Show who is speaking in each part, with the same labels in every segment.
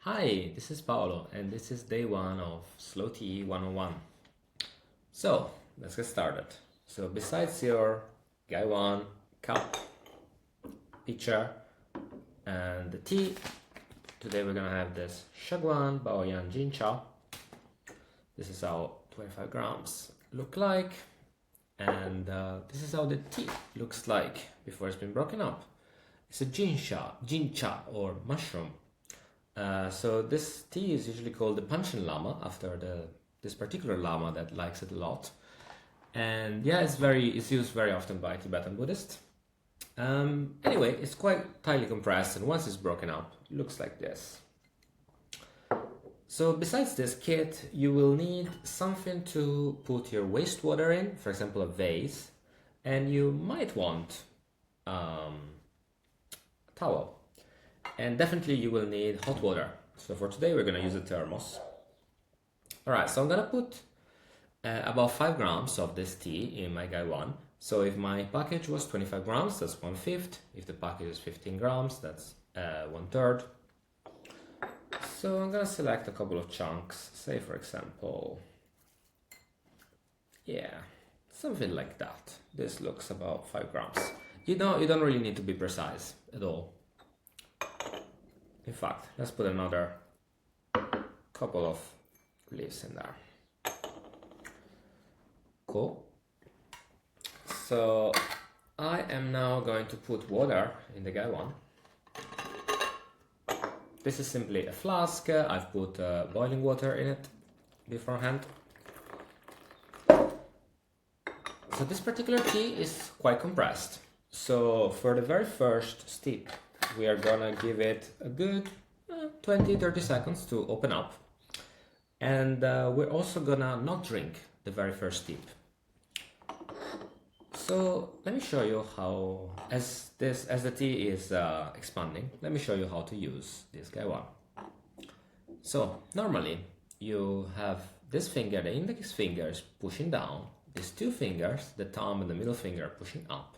Speaker 1: Hi, this is Paolo, and this is day one of Slow Tea 101. So, let's get started. So, besides your Guy One cup, pitcher, and the tea, today we're gonna have this Xiaguan BanYan JinCha. This is how 25 grams look like, and this is how the tea looks like before it's been broken up. It's a JinCha or mushroom. So this tea is usually called the Panchen Lama after this particular lama that likes it a lot. And yeah, it's used very often by Tibetan Buddhists. Anyway, it's quite tightly compressed, and once it's broken up, it looks like this. So besides this kit, you will need something to put your wastewater in, for example, a vase, and you might want a towel. And definitely you will need hot water. So for today we're gonna use a thermos. Alright, so I'm gonna put about 5 grams of this tea in my Guy One. So if my package was 25 grams, that's 1/5. If the package is 15 grams, that's 1/3. So I'm gonna select a couple of chunks, say for example, yeah, something like that. This looks about 5 grams. You don't really need to be precise at all. In fact, let's put another couple of leaves in there. Cool. So I am now going to put water in the Guy One. This is simply a flask. I've put boiling water in it beforehand. So this particular tea is quite compressed. So for the very first steep, we are gonna give it a good 20-30 seconds to open up, and we're also gonna not drink the very first steep. So let me show you how, as the tea is expanding, let me show you how to use this Guy One. So normally you have this finger, the index finger is pushing down, these two fingers, the thumb and the middle finger, are pushing up.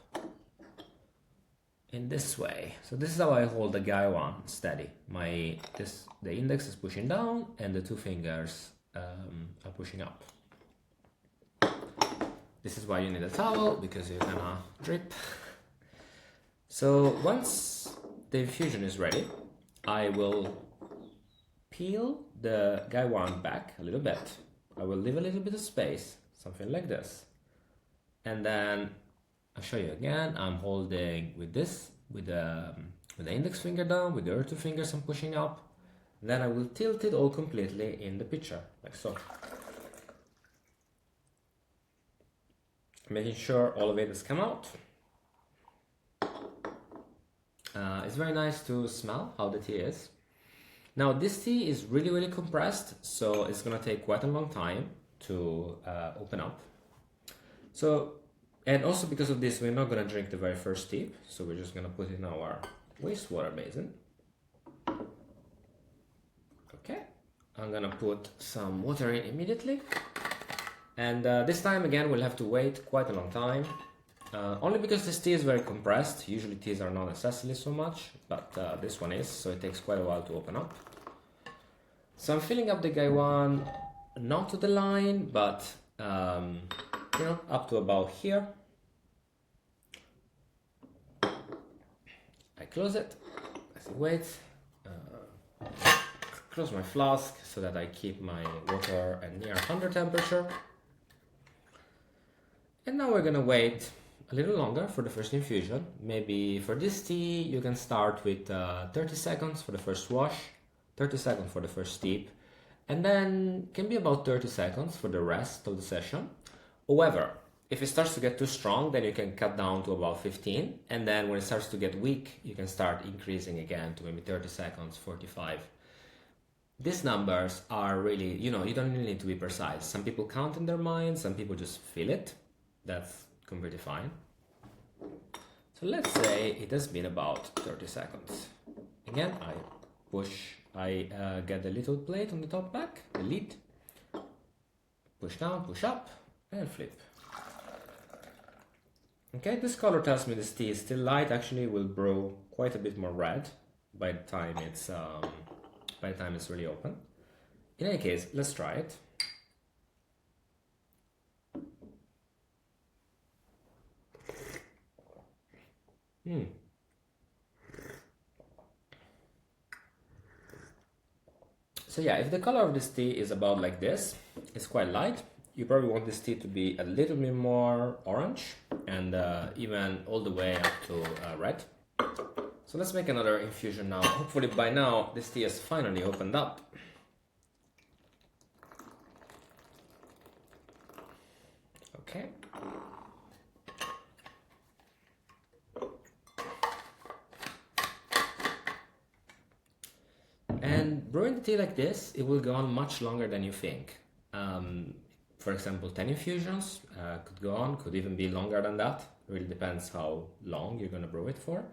Speaker 1: In this way. So this is how I hold the Guy One steady. The index is pushing down and the two fingers are pushing up. This is why you need a towel, because you're gonna drip. So once the infusion is ready, I will peel the Guy One back a little bit. I will leave a little bit of space, something like this. And then I'll show you again. I'm holding with the index finger down, with the other two fingers I'm pushing up. And then I will tilt it all completely in the pitcher, like so. Making sure all of it has come out. It's very nice to smell how the tea is. Now this tea is really compressed, so it's gonna take quite a long time to open up. So, and also because of this, we're not gonna drink the very first steep, so we're just gonna put it in our wastewater basin. Okay, I'm gonna put some water in immediately. And this time again, we'll have to wait quite a long time. Only because this tea is very compressed. Usually teas are not necessarily so much, but this one is, so it takes quite a while to open up. So I'm filling up the Guy One, not to the line, but you know, up to about here. I close it as it waits. Close my flask so that I keep my water at near 100 temperature. And now we're gonna wait a little longer for the first infusion. Maybe for this tea you can start with 30 seconds for the first wash, 30 seconds for the first steep, and then can be about 30 seconds for the rest of the session. However, if it starts to get too strong, then you can cut down to about 15, and then when it starts to get weak, you can start increasing again to maybe 30 seconds, 45. These numbers are really, you don't really need to be precise. Some people count in their mind, some people just feel it. That's completely fine. So let's say it has been about 30 seconds. Again, I get the little plate on the top back, the lid, push down, push up, and flip. Okay, this color tells me this tea is still light. Actually, will brew quite a bit more red by the time it's by the time it's really open. In any case, let's try it. So yeah, if the color of this tea is about like this, it's quite light, you probably want this tea to be a little bit more orange and even all the way up to red. So let's make another infusion now. Hopefully by now this tea has finally opened up. Okay. And brewing the tea like this, it will go on much longer than you think. For example, 10 infusions could go on, could even be longer than that. It really depends how long you're gonna brew it for.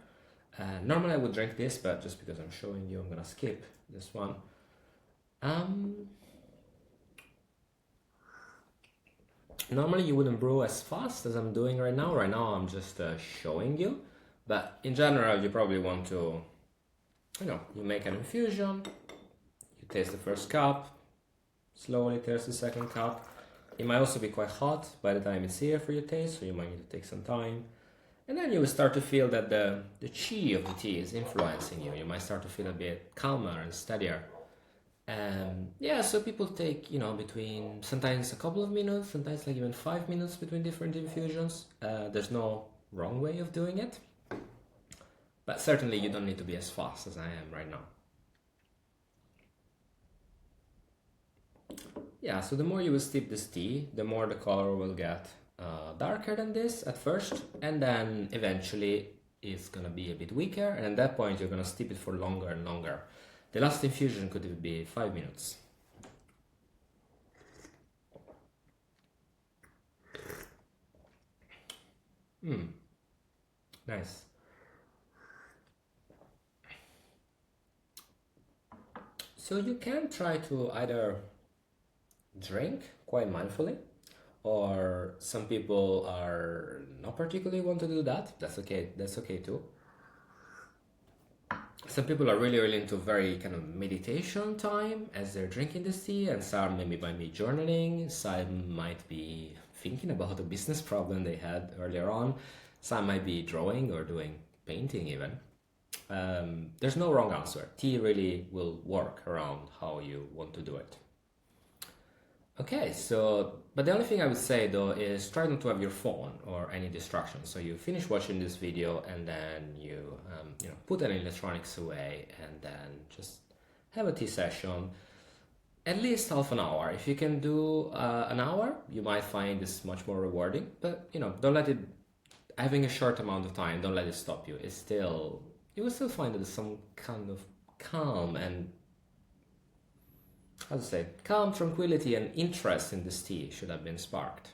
Speaker 1: Normally I would drink this, but just because I'm showing you, I'm gonna skip this one. Normally you wouldn't brew as fast as I'm doing right now. Right now I'm just showing you, but in general you probably want to, you make an infusion, you taste the first cup, slowly taste the second cup. It might also be quite hot by the time it's here for your taste, so you might need to take some time. And then you will start to feel that the chi of the tea is influencing you. You might start to feel a bit calmer and steadier. Yeah, so people take, between sometimes a couple of minutes, sometimes like even 5 minutes between different infusions. There's no wrong way of doing it. But certainly you don't need to be as fast as I am right now. Yeah, so the more you will steep this tea, the more the color will get darker than this at first, and then eventually it's gonna be a bit weaker, and at that point you're gonna steep it for longer and longer. The last infusion could even be 5 minutes. Nice. So you can try to either drink quite mindfully, or some people are not particularly want to do that. That's okay too. Some people are really into very kind of meditation time as they're drinking this tea, and some maybe might be journaling, some might be thinking about a business problem they had earlier on, some might be drawing or doing painting even. There's no wrong answer. Tea really will work around how you want to do it. Okay, but the only thing I would say though is try not to have your phone or any distractions. So you finish watching this video and then you, put any electronics away and then just have a tea session, at least half an hour. If you can do an hour, you might find this much more rewarding, but don't let it, having a short amount of time, don't let it stop you. You will still find that there's some kind of calm and calm, tranquility, and interest in this tea should have been sparked.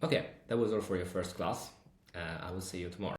Speaker 1: Okay, that was all for your first class. I will see you tomorrow.